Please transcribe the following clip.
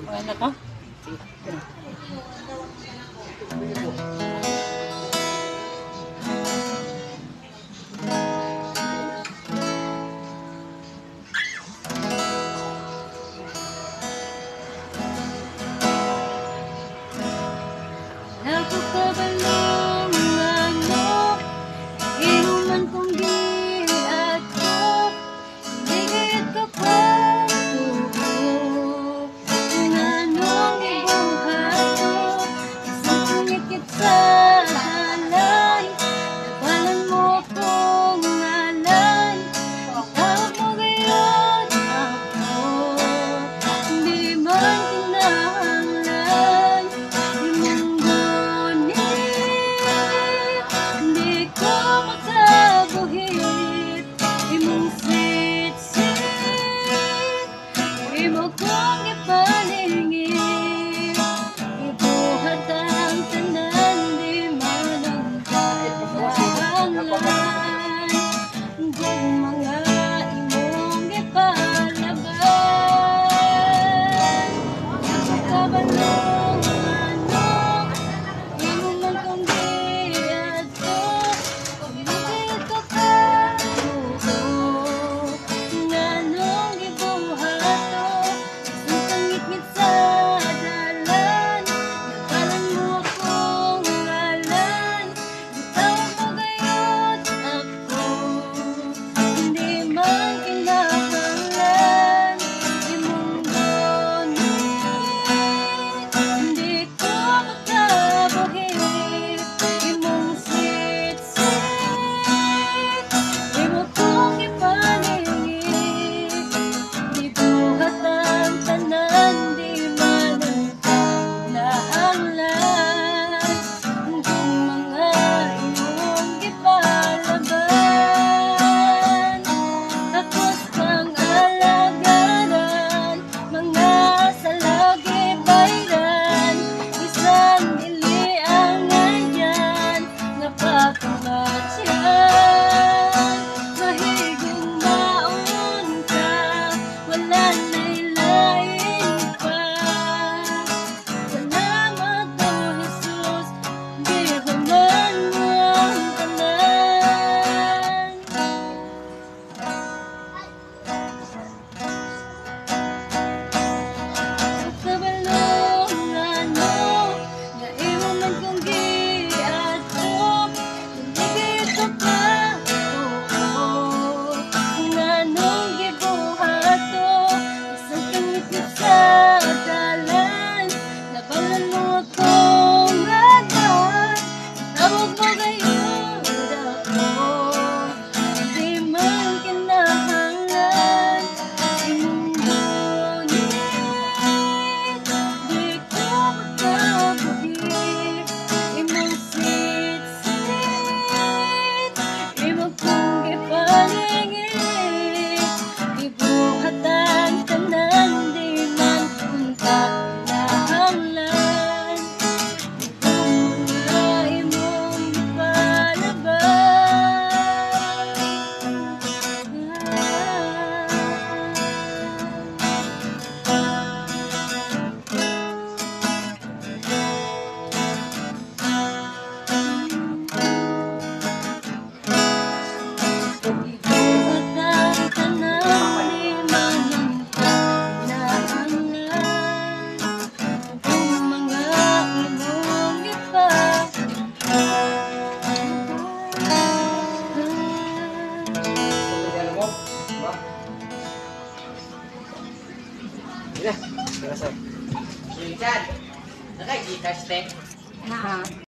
Mga anak ko? Nakukabalong ano, inuman kong giato, hindi gayat ka pa tuho. Nganong ibuhato, isang kumikit sa halay, nabalan mo akong ngalan, itawag mo gayon ako, hindi man kinahanglan. Hindi ko makabuhit, imong sit-sit, imo kong ipalingit, ibuhat ang tanan, di man ang kahanglan, kung mga imong ipalaban. Nakabalong ano, inuman kong giato, hindi ka pa tuho. Nganong gibuhato, isang kangit-ngit sa dalan, nabalan mo akong ngalan, itawag mo gayon ako, hindi man kinahanglan, imong gunit. Hindi ko makabuhit, imong sit-sit, imo kong ipalingit, ibuhat ang tanan, di man ang kinahanglan, kung mga imong ipalaban. Takos kang alagaran, mga salagi bayran, isang dili ang ngayan, napakamatyan. Mahigong maon ka, wala na'y lain pa. Salamat o Jesus, di human mo ang tanan. Nakabalong ano, nga imo man kong giato, hindi gayud ka pa tuho. Nganong gibuhato, isang kangit-ngit sa dalan, nabalan mo akong ngalan, itawag mo gayon ako, hindi man kinahanglan, imong gunit. Di ko makabuhit, imong sit-sit, imo kong ipalingit, ibuhat ang tanan, di man kunta kinahanglan, kung mga imong ibuhat ang tanan, di man ang kinahanglan, kung mga imong Alam mo? Ba? Mira, kaya sa. Minsan, nakakita ste. Ha?